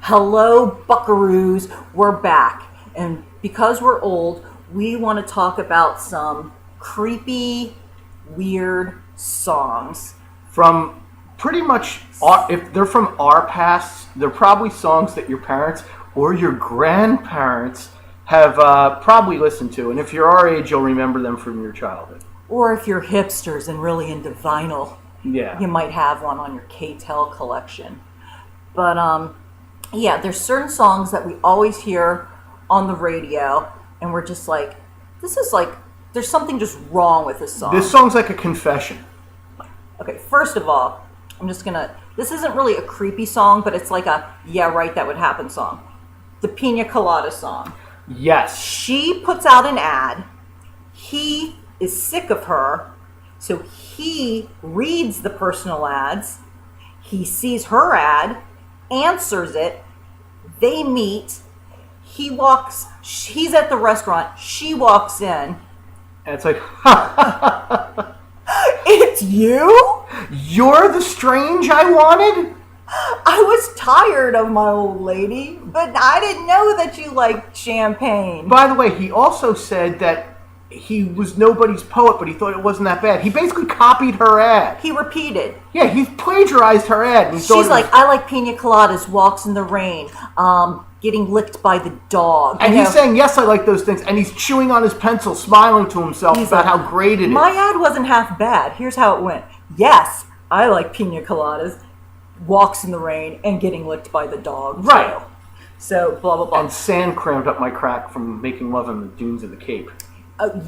Hello, buckaroos. We're back. And because we're old, we want to talk about some creepy, weird songs. From pretty much, if they're from our past, they're probably songs that your parents or your grandparents have probably listened to. And if you're our age, you'll remember them from your childhood. Or if you're hipsters and really into vinyl, you might have one on your K-Tel collection. But, yeah, there's certain songs that we always hear on the radio, and we're just like, there's something just wrong with this song. This song's like a confession. Okay, first of all, this isn't really a creepy song, but it's like a, yeah, right, that would happen song. The Pina Colada song. Yes. She puts out an ad. He is sick of her, so he reads the personal ads. He sees her ad, answers it. They meet. He's at the restaurant. She walks in. And it's like, It's you? You're the strange I wanted? I was tired of my old lady, but I didn't know that you liked champagne. By the way, he also said that he was nobody's poet, but he thought it wasn't that bad. He basically copied her ad. He repeated. Yeah, he plagiarized her ad. And She's like, I like pina coladas, walks in the rain, getting licked by the dog. And he's saying, yes, I like those things. And he's chewing on his pencil, smiling to himself about how great it is. My ad wasn't half bad. Here's how it went. Yes, I like pina coladas, walks in the rain, and getting licked by the dog. Right. So, blah, blah, blah. And sand crammed up my crack from making love in the dunes of the Cape.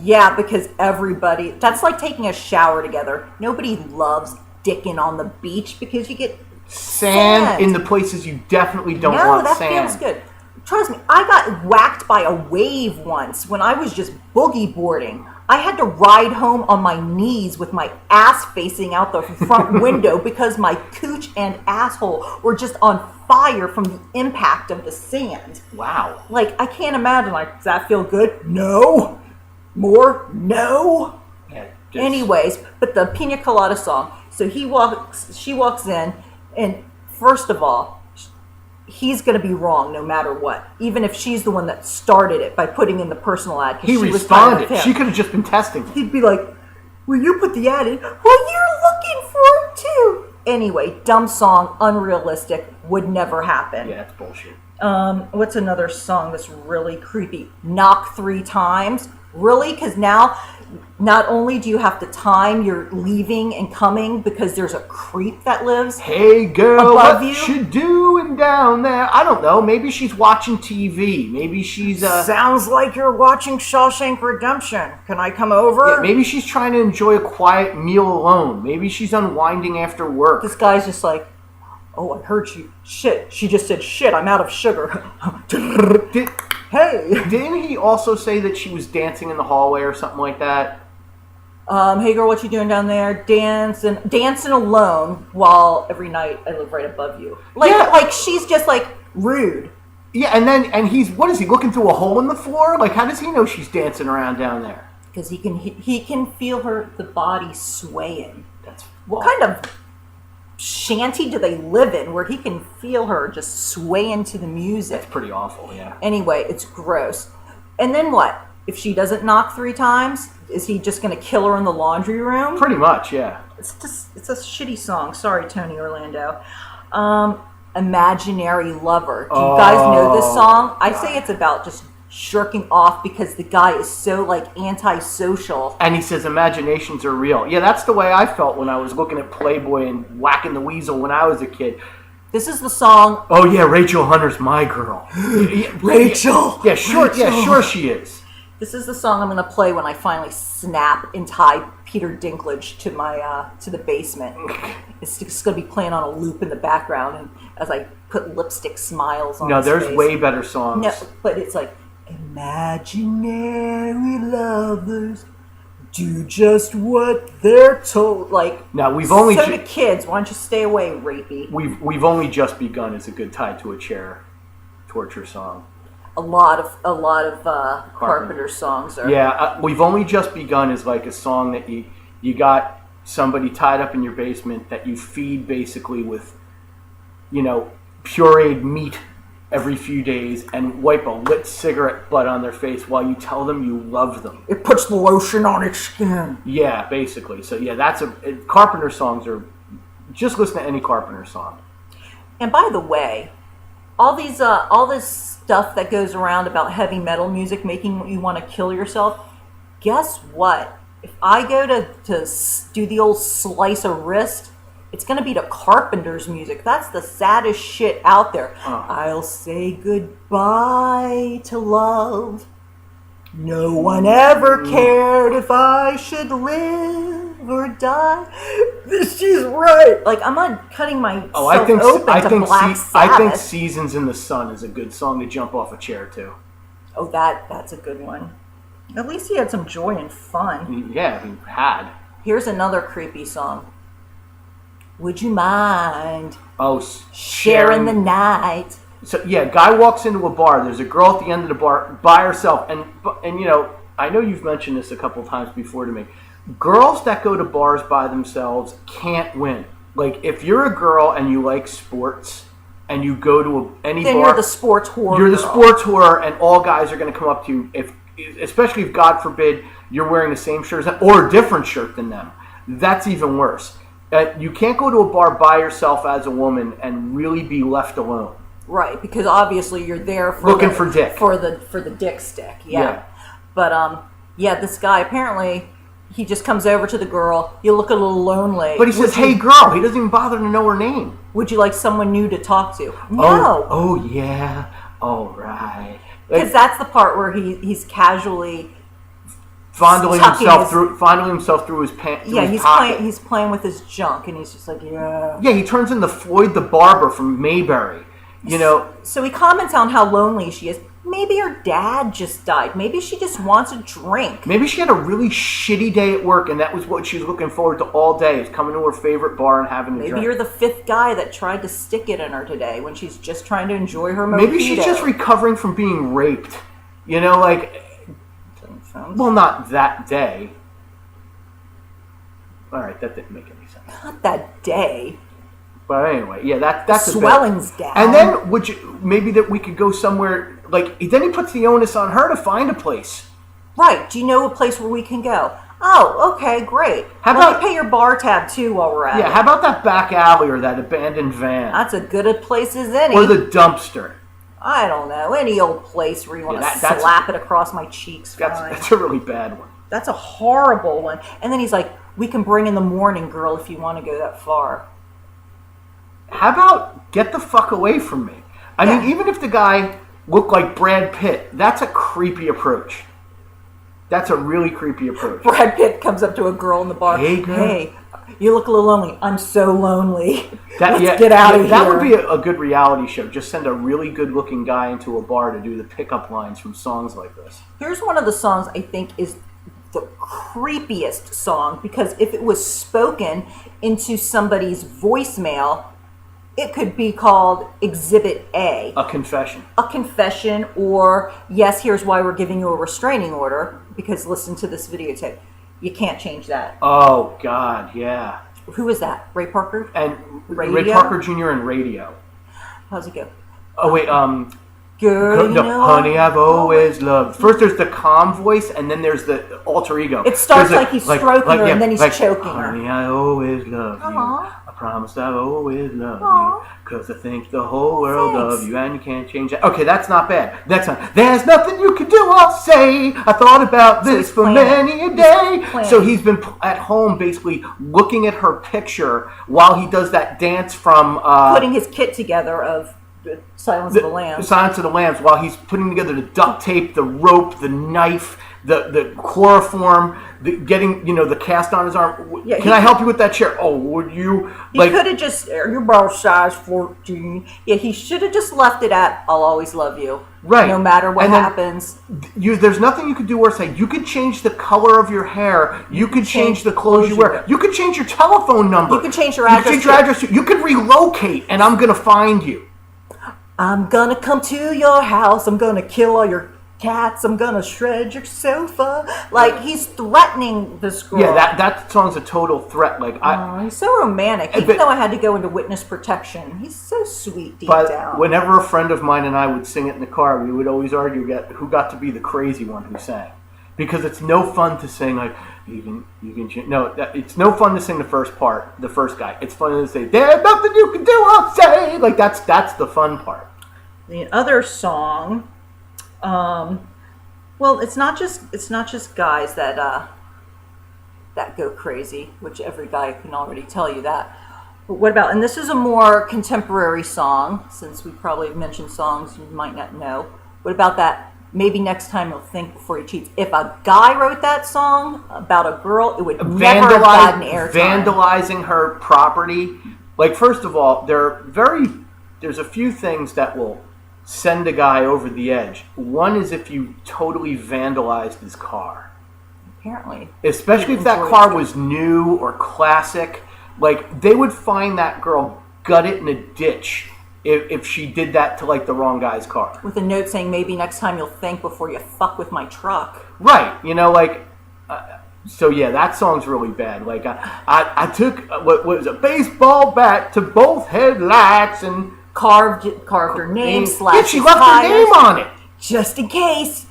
Yeah, because that's like taking a shower together. Nobody loves dicking on the beach because you get sand in the places you definitely don't want sand. No, that feels good. Trust me, I got whacked by a wave once when I was just boogie boarding. I had to ride home on my knees with my ass facing out the front window because my cooch and asshole were just on fire from the impact of the sand. Wow. Like, I can't imagine, does that feel good? No. More? No. Yeah, Anyways, but the Pina Colada song. So she walks in, and first of all, he's going to be wrong no matter what. Even if she's the one that started it by putting in the personal ad. He responded. She could have just been testing him. He'd be like, well, you put the ad in. Well, you're looking for it too. Anyway, dumb song, unrealistic, would never happen. Yeah, that's bullshit. What's another song that's really creepy? Knock 3 times. Really? Because now, not only do you have to time your leaving and coming because there's a creep that lives hey girl, above what you doing down there? I don't know. Maybe she's watching TV. Maybe she's sounds like you're watching Shawshank Redemption. Can I come over? Yeah, maybe she's trying to enjoy a quiet meal alone. Maybe she's unwinding after work. This guy's just like, oh, I heard you. Shit. She just said shit. I'm out of sugar. Hey. Didn't he also say that she was dancing in the hallway or something like that? Hey girl, what you doing down there? Dancing alone while every night I live right above you. Like she's just like rude. Yeah, and he's, what is he, looking through a hole in the floor? Like, how does he know she's dancing around down there? Because he can feel the body swaying. What awful. Kind of shanty do they live in where he can feel her just swaying to the music? That's pretty awful, yeah. Anyway, it's gross. And then what? If she doesn't knock 3 times, is he just going to kill her in the laundry room? Pretty much, yeah. It's a shitty song. Sorry, Tony Orlando. Imaginary Lover. Do you guys know this song? I say it's about just jerking off because the guy is so antisocial. And he says imaginations are real. Yeah, that's the way I felt when I was looking at Playboy and Whacking the Weasel when I was a kid. This is the song. Oh yeah, Rachel Hunter's my girl. Rachel. Yeah, sure. Rachel. Yeah, sure she is. This is the song I'm going to play when I finally snap and tie Peter Dinklage to my to the basement. It's just going to be playing on a loop in the background, and as I put lipstick smiles on. No, his there's face. way better songs. No, but it's like imaginary lovers do just what they're told. Like, now we've only so do kids. Why don't you stay away, rapey? We've only just begun is a good tied to a chair torture song. A lot of Carpenter songs are. Yeah, we've only just begun is like a song that you got somebody tied up in your basement that you feed basically with, pureed meat every few days and wipe a lit cigarette butt on their face while you tell them you love them. It puts the lotion on its skin. Yeah, basically. So yeah, Carpenter songs are, just listen to any Carpenter song. And by the way, all this stuff that goes around about heavy metal music making you want to kill yourself, guess what? If I go to do the old slice a wrist, it's going to be the Carpenter's music. That's the saddest shit out there. I'll say goodbye to love. No one ever cared if I should live or die. She's right. Like, I'm not cutting myself open to Black Sabbath. I think Seasons in the Sun is a good song to jump off a chair to. Oh, that's a good one. At least he had some joy and fun. Yeah, he had. Here's another creepy song. Would you mind? Oh, sharing the night. So yeah, guy walks into a bar. There's a girl at the end of the bar by herself, and you know, I know you've mentioned this a couple of times before to me. Girls that go to bars by themselves can't win. Like, if you're a girl and you like sports and you go to any bar, then you're the sports whore. You're the sports whore, and all guys are going to come up to you especially if, God forbid, you're wearing the same shirt or a different shirt than them. That's even worse. You can't go to a bar by yourself as a woman and really be left alone. Right, because obviously you're there for looking for dick. For the dick stick. Yeah. But this guy apparently he just comes over to the girl. You look a little lonely. But he says, "Hey girl." He doesn't even bother to know her name. Would you like someone new to talk to? No. Oh yeah. All right. Because that's the part where he's casually fondling himself through his pants. Yeah, he's playing with his junk, and he's just like, yeah. Yeah, he turns into Floyd the Barber from Mayberry. You know. So he comments on how lonely she is. Maybe her dad just died. Maybe she just wants a drink. Maybe she had a really shitty day at work, and that was what she was looking forward to all day, is coming to her favorite bar and having a drink. Maybe you're the fifth guy that tried to stick it in her today when she's just trying to enjoy her mojito. Maybe she's just recovering from being raped. You know, like... Well, not that day. All right, that didn't make any sense. Not that day. But anyway, yeah, that's swelling's down. And then maybe that we could go somewhere, like, then he puts the onus on her to find a place. Right. Do you know a place where we can go? Oh, okay, great. Let me pay your bar tab too while we're at it. Yeah, how about that back alley or that abandoned van? That's as good a place as any. Or the dumpster. I don't know. Any old place where you want to slap it across my cheeks. That's a really bad one. That's a horrible one. And then he's like, we can bring in the morning, girl, if you want to go that far. How about get the fuck away from me? I mean, even if the guy looked like Brad Pitt, that's a creepy approach. That's a really creepy approach. Brad Pitt comes up to a girl in the bar. Hey, girl. Hey, you look a little lonely. I'm so lonely. Let's get out of here. That would be a good reality show. Just send a really good-looking guy into a bar to do the pickup lines from songs like this. Here's one of the songs I think is the creepiest song, because if it was spoken into somebody's voicemail, it could be called Exhibit A. A confession. A confession, or, yes, here's why we're giving you a restraining order, because listen to this videotape. You can't change that. Oh, God, yeah. Who is that? Ray Parker? And Ray Parker Jr. and Radio. How's it go? Oh, wait, Girl, honey, I've always loved. First, there's the calm voice, and then there's the alter ego. It starts like he's stroking her, and then he's choking her. Honey, I always love you. I promise I've always loved you, because I think the whole world of you, and you can't change that. Okay, that's not bad. There's nothing you can do, I'll say. I thought about this for many a day. So he's been at home, basically looking at her picture while he does that dance from putting his kit together of Silence of the Lambs. Silence of the Lambs, while he's putting together the duct tape, the rope, the knife, the chloroform, getting the cast on his arm. Yeah, Can I help you with that chair? Oh, would you? He could have just, you're about size 14. Yeah, he should have just left it at, I'll always love you. Right. No matter what happens. There's nothing you could do or say. You could change the color of your hair. You could change the clothes you wear. You could change your telephone number. You could change your address. You could relocate, and I'm going to find you. I'm gonna come to your house. I'm gonna kill all your cats, I'm gonna shred your sofa. Like, he's threatening this girl. Yeah, that song's a total threat. Like, he's so romantic. Even though I had to go into witness protection, he's so sweet deep down. Whenever a friend of mine and I would sing it in the car, we would always argue who got to be the crazy one who sang. Because it's no fun to sing like, it's no fun to sing the first part, the first guy. It's fun to say, there's nothing you can do, I'll say. Like, that's the fun part. The other song, well, it's not just guys that go crazy, which every guy can already tell you that. But what about, and this is a more contemporary song, since we probably mentioned songs you might not know. What about that? Maybe next time he'll think before he cheats. If a guy wrote that song about a girl, it would never have gotten airtime. Vandalizing her property. Like, first of all, there's a few things that will send a guy over the edge. One is if you totally vandalized his car. Apparently. Especially if that car was new or classic. Like, they would find that girl gutted in a ditch if she did that to, like, the wrong guy's car. With a note saying, maybe next time you'll think before you fuck with my truck. Right. You know, like, so yeah, that song's really bad. Like, I took, what was a baseball bat to both headlights and carved her name, slashed she left her name on it. Just in case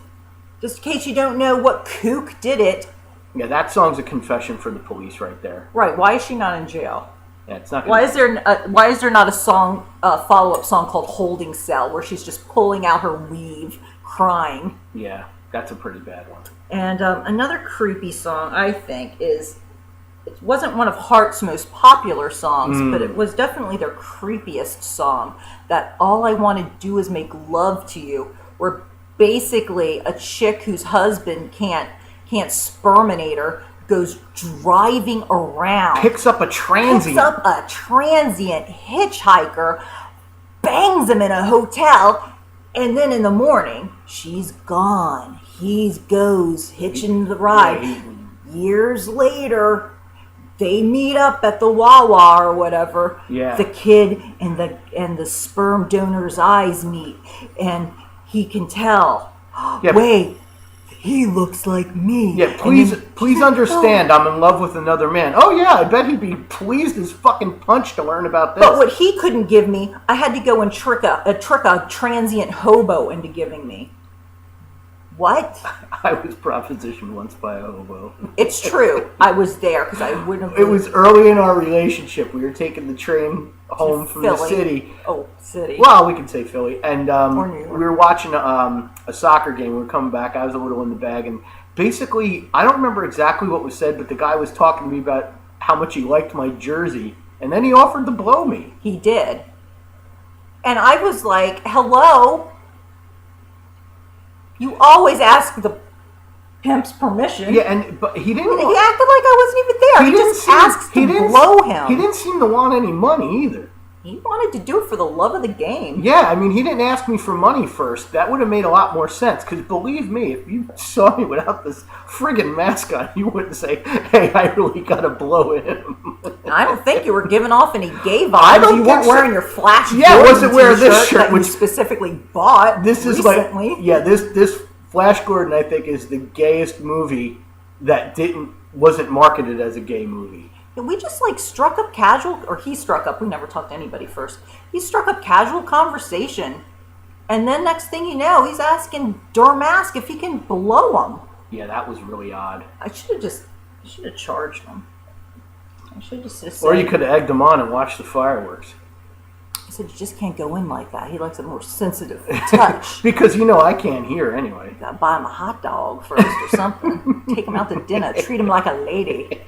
you don't know what kook did it. Yeah, that song's a confession for the police right there. Right. Why is she not in jail? Yeah, it's not. Why is there not a follow-up song called "Holding Cell" where she's just pulling out her weave, crying? Yeah, that's a pretty bad one. And another creepy song I think is, it wasn't one of Heart's most popular songs, but it was definitely their creepiest song. That "All I Want to Do Is Make Love to You," where basically a chick whose husband can't sperminate her goes driving around, picks up a transient hitchhiker, bangs him in a hotel, and then in the morning she's gone. He goes hitching the ride. Years later, they meet up at the Wawa or whatever. Yeah. The kid and the sperm donor's eyes meet, and he can tell. Yeah. Wait. He looks like me. Yeah, please understand, I'm in love with another man. Oh yeah, I bet he'd be pleased as fucking punch to learn about this. But what he couldn't give me, I had to go and trick a transient hobo into giving me. What? I was propositioned once by a hobo. It's true. I was there because I wouldn't have... It was early in our relationship. We were taking the train home from Philly. the city. Oh, city. Well, we can say Philly. And Or New York. we were watching a soccer game. We were coming back. I was a little in the bag. And basically, I don't remember exactly what was said, but the guy was talking to me about how much he liked my jersey. And then he offered to blow me. He did. And I was like, hello? You always ask the pimp's permission. Yeah, but he didn't. He acted like I wasn't even there. He just asked to blow him. He didn't seem to want any money either. He wanted to do it for the love of the game. Yeah, I mean, he didn't ask me for money first. That would have made a lot more sense. Because believe me, if you saw me without this friggin' mask on, you wouldn't say, "Hey, I really gotta blow him." I don't think you were giving off any gay vibes. You weren't wearing your Flash. Yeah, I wasn't wearing this shirt that you specifically bought. This is recently. like, yeah, this Flash Gordon, I think, is the gayest movie that wasn't marketed as a gay movie. We just struck up casual, or he struck up, we never talked to anybody first. He struck up casual conversation. And then next thing you know, he's asking Mask if he can blow him. Yeah, that was really odd. I should have charged him. I should have just said. Or you could have egged him on and watched the fireworks. I said, you just can't go in like that. He likes a more sensitive touch. Because I can't hear anyway. You gotta buy him a hot dog first or something. Take him out to dinner. Treat him like a lady.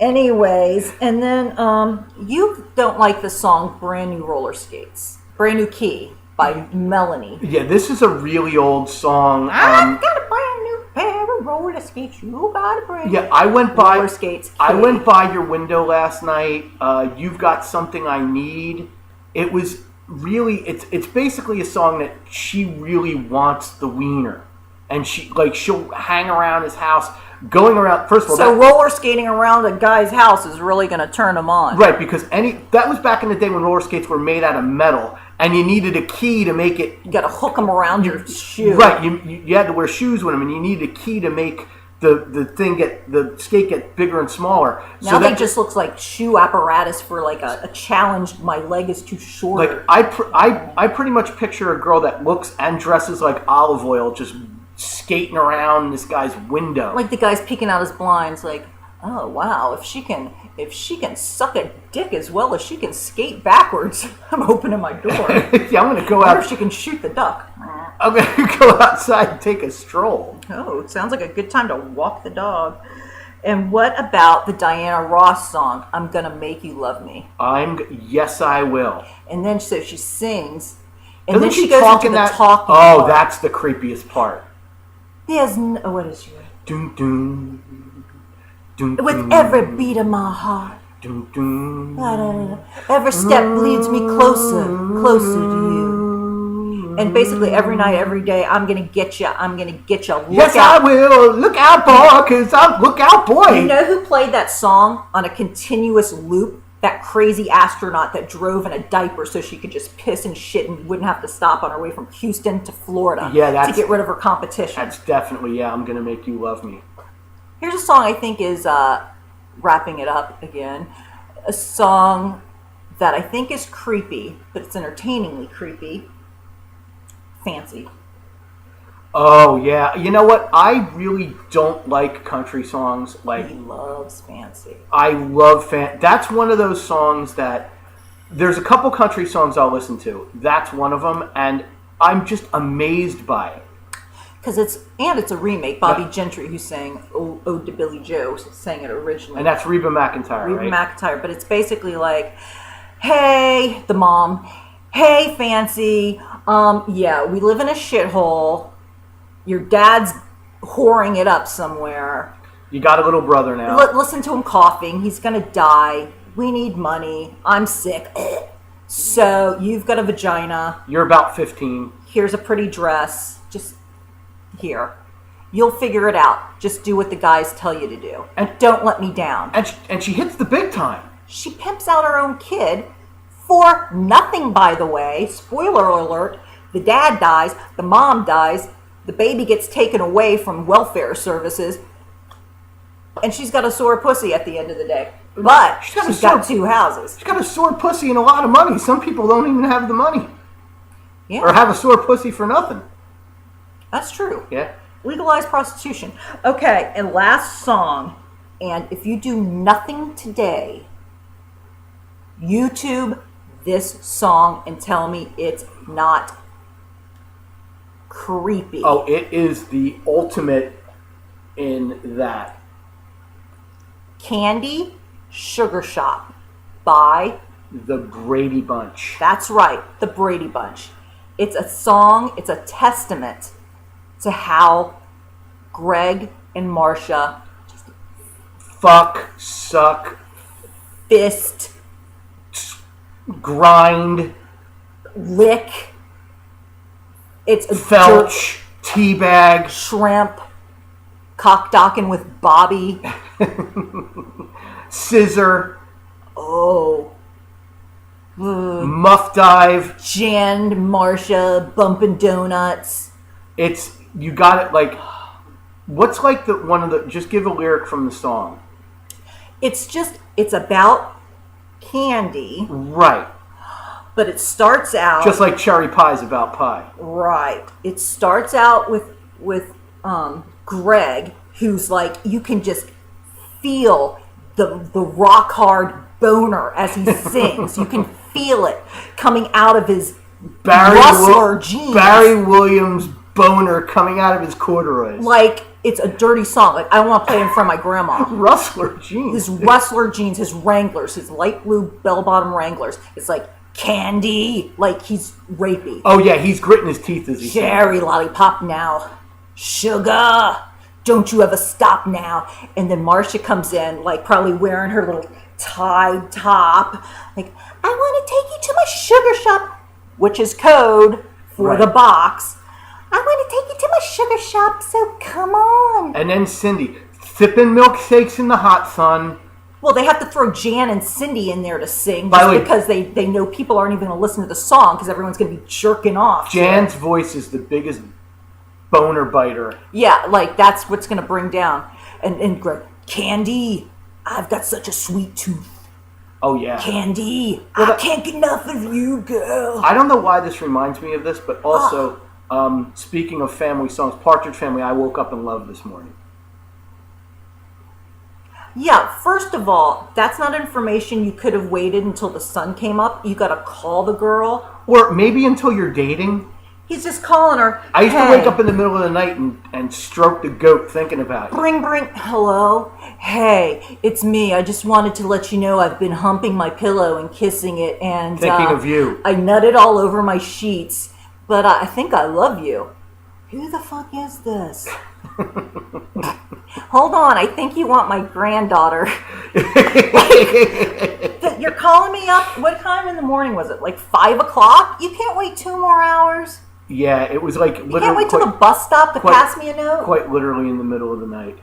Anyways, and then you don't like the song Brand New Roller Skates. Brand New Key by Melanie. Yeah, this is a really old song. I've got a brand new pair of roller skates. You got a brand new I went by roller skates. Key. I went by your window last night. You've got something I need. It was really, it's basically a song that she really wants the wiener. And she'll hang around his house, going around, first of all. So roller skating around a guy's house is really going to turn him on. Right, because that was back in the day when roller skates were made out of metal. and you needed a key to make it. You got to hook them around your shoe. Right, you had to wear shoes with them, and you needed a key to make the skate get bigger and smaller. Now so that just looks like shoe apparatus for like a challenge. My leg is too short. Like I pretty much picture a girl that looks and dresses like Olive Oil, just skating around this guy's window. Like the guy's peeking out his blinds, like, oh wow, if she can suck a dick as well as she can skate backwards, I'm opening my door. Yeah, I'm gonna go I wonder out. if she can shoot the duck. I'm gonna go outside and take a stroll. Oh, it sounds like a good time to walk the dog. And what about the Diana Ross song, I'm Gonna Make You Love Me? Yes, I will. And then so she sings, and Doesn't then she she goes talk into in the that? talking Oh, part. that's the creepiest part. There's no, what is she? Dun, dun, dun, With dun, every beat of my heart, dun, dun, every step leads me closer to you. And basically every night, every day, I'm gonna get you. I'm gonna get you. Yes, I will. Look out, boy, look out, boy. You know who played that song on a continuous loop? That crazy astronaut that drove in a diaper so she could just piss and shit and wouldn't have to stop on her way from Houston to Florida to get rid of her competition. That's definitely, I'm gonna make you love me. Here's a song I think is wrapping it up again. A song that I think is creepy, but it's entertainingly creepy. Fancy. Oh, yeah. You know what? I really don't like country songs. Like, He loves Fancy. I love That's one of those songs that there's a couple country songs I'll listen to. That's one of them, and I'm just amazed by it. Because it's a remake. Bobby Gentry, who sang Ode to Billy Joe, sang it originally. And that's Reba McEntire, Reba right? McEntire. But it's basically like, hey, the mom, hey, Fancy, yeah, we live in a shithole. Your dad's whoring it up somewhere. You got a little brother now. Listen to him coughing. He's going to die. We need money. I'm sick. So you've got a vagina. You're about 15. Here's a pretty dress. Just here. You'll figure it out. Just do what the guys tell you to do. And don't let me down. And she hits the big time. She pimps out her own kid for nothing, by the way. Spoiler alert. The dad dies. The mom dies. The baby gets taken away from welfare services. And she's got a sore pussy at the end of the day. But she's got two houses. She's got a sore pussy and a lot of money. Some people don't even have the money. Yeah. Or have a sore pussy for nothing. That's true. Yeah. Legalized prostitution. Okay, and last song. And if you do nothing today, YouTube this song and tell me it's not creepy. Oh, it is the ultimate in that. Candy Sugar Shop by The Brady Bunch. That's right, the Brady Bunch. It's a song, it's a testament to how Greg and Marcia just fuck, suck, fist, grind, lick. It's a felch, teabag, shrimp, cock docking with Bobby, scissor, muff dive, Jan, Marcia, bumping donuts. It's, you got it, like, what's like the one of the, just give a lyric from the song. It's about candy. Right. But it starts out just like cherry pie's about pie. Right. It starts out with Greg, who's like, you can just feel the rock hard boner as he sings. You can feel it coming out of his rustler jeans. Barry Williams boner coming out of his corduroys. Like it's a dirty song. Like I don't want to play it in front of my grandma. Rustler jeans. His rustler jeans, his Wranglers, his light blue bell-bottom Wranglers. It's like candy, like he's rapey. Oh yeah, he's gritting his teeth as he Cherry lollipop now. Sugar, don't you ever stop now. And then Marcia comes in, like probably wearing her little tied top. Like, I want to take you to my sugar shop, which is code for the box. I want to take you to my sugar shop, so come on. And then Cindy, sipping milkshakes in the hot sun. Well, they have to throw Jan and Cindy in there to sing By the way, because they know people aren't even going to listen to the song because everyone's going to be jerking off. Jan's voice is the biggest boner biter. Yeah, like that's what's going to bring down. And Greg, Candy, I've got such a sweet tooth. Oh, yeah. Candy, I can't get enough of you, girl. I don't know why this reminds me of this, but also, speaking of family songs, Partridge Family, I Woke Up in Love this morning. Yeah, first of all, that's not information you could have waited until the sun came up. You got to call the girl. Or maybe until you're dating. He's just calling her. I used to wake up in the middle of the night and stroke the goat thinking about you. Bring. Hello? Hey, it's me. I just wanted to let you know I've been humping my pillow and kissing it. And Thinking of you. I nutted all over my sheets. But I think I love you. Who the fuck is this? Hold on, I think you want my granddaughter. You're calling me up? What time in the morning was it? Like 5 o'clock? You can't wait 2 more hours? Yeah, it was like literally. You can't wait till the bus stop to pass me a note? Quite literally in the middle of the night.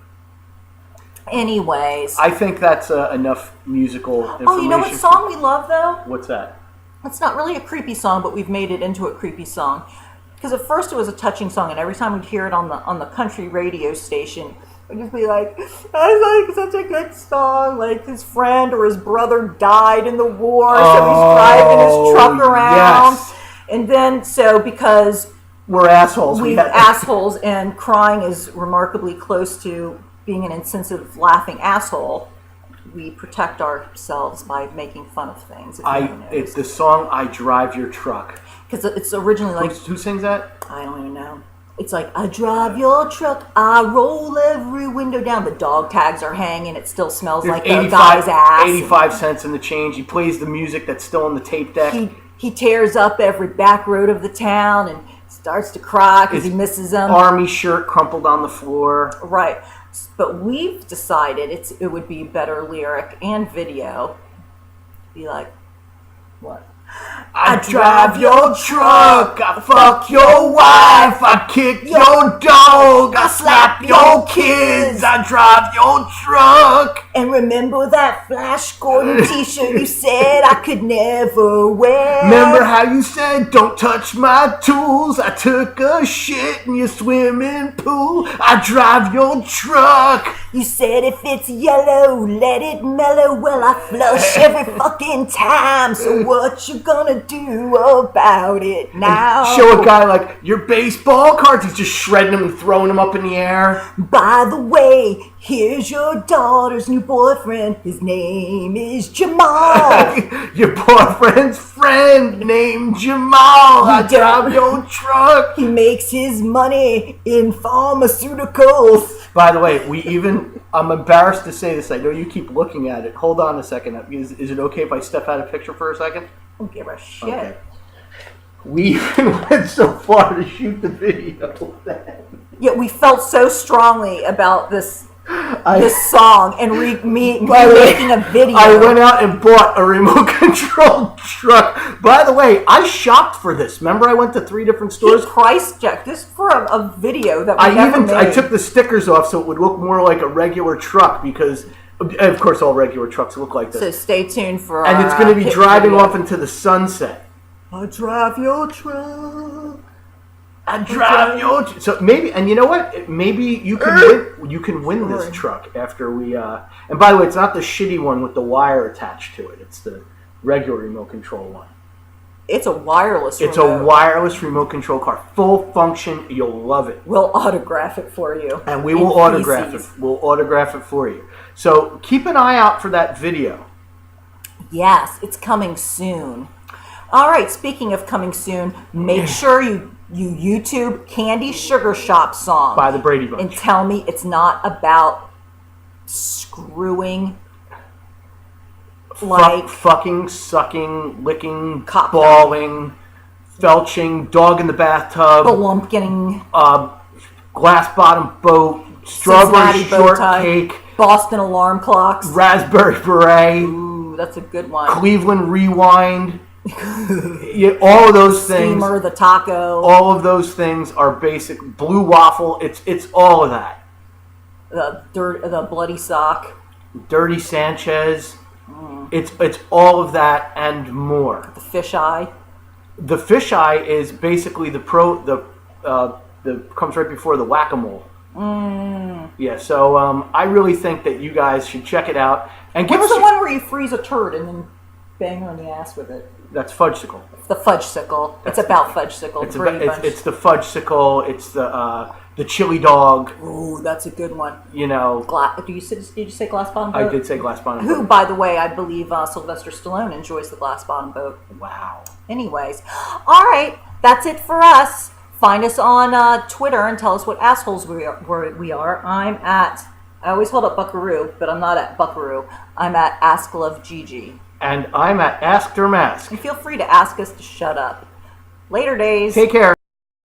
Anyways. I think that's enough musical information. Oh, you know what song we love, though? What's that? It's not really a creepy song, but we've made it into a creepy song. Because at first it was a touching song, and every time we'd hear it on the country radio station, we'd just be like, "That's like such a good song." Like his friend or his brother died in the war, so he's driving his truck around. Yes. And then, so because we're assholes, we're assholes, and crying is remarkably close to being an insensitive, laughing asshole, we protect ourselves by making fun of things. It's the song "I Drive Your Truck." Because it's originally like... Who sings that? I don't even know. It's like, I drive your truck, I roll every window down. The dog tags are hanging, it still smells like the guy's ass. 85 cents in the change. He plays the music that's still on the tape deck. He tears up every back road of the town and starts to cry because he misses them. Army shirt crumpled on the floor. Right. But we've decided it would be better lyric and video. Be like, what? I drive your truck, I fuck your wife, I kick your dog, I slap your kids, I drive your truck. And remember that Flash Gordon t-shirt you said I could never wear? Remember how you said, don't touch my tools, I took a shit in your swimming pool, I drive your truck. You said if it's yellow, let it mellow. Well, I flush every fucking time, so what you gonna do about it now? And show a guy like your baseball cards, he's just shredding them and throwing them up in the air. By the way, here's your daughter's new boyfriend. His name is Jamal. Your boyfriend's friend named Jamal. I drive your truck. He makes his money in pharmaceuticals. By the way, I'm embarrassed to say this. I know you keep looking at it. Hold on a second. Is it okay if I step out of picture for a second? I don't give a shit. Okay. We even went so far to shoot the video. Yeah, we felt so strongly about this song and making a video. I went out and bought a remote control truck. By the way, I shopped for this. Remember, I went to 3 different stores. Price check this for a video that we never made. I took the stickers off so it would look more like a regular truck because, of course, all regular trucks look like this. So stay tuned for. And it's going to be driving off into the sunset. I drive your truck. I drive your truck. So maybe, and you know what? Maybe you can win this truck after we. And by the way, it's not the shitty one with the wire attached to it. It's the regular remote control one. It's a wireless. It's a wireless remote control car, full function. You'll love it. We'll autograph it for you, and we will autograph it. We'll autograph it for you. So keep an eye out for that video. Yes, it's coming soon. All right, speaking of coming soon, make sure you YouTube Candy Sugar Shop song by the Brady Bunch. And tell me it's not about screwing, like fucking, sucking, licking, cop balling, felching, dog in the bathtub, balumpkining, glass bottom boat, strawberry shortcake, Boston alarm clocks, raspberry beret. Ooh, that's a good one. Cleveland rewind. Yeah, all of those things. Steamer, the taco. All of those things are basic. Blue waffle. It's all of that. The bloody sock. Dirty Sanchez. It's all of that and more. The fisheye. The fisheye is basically the comes right before the whack-a-mole. Yeah, so I really think that you guys should check it out and give What's us the one where you freeze a turd and then bang her in the ass with it? That's Fudgesicle. The Fudgesicle. It's about Fudgesicle. It's the Fudgesicle. It's the chili dog. Ooh, that's a good one. You know. Did you say Glass Bottom Boat? I did say Glass Bottom Who, Boat. by the way, I believe Sylvester Stallone enjoys the Glass Bottom Boat. Wow. Anyways, all right, that's it for us. Find us on Twitter and tell us what assholes we are. I always hold up Buckaroo, but I'm not at Buckaroo. I'm at Ask Love Gigi. And I'm at Ask Their Mask. And feel free to ask us to shut up. Later days. Take care.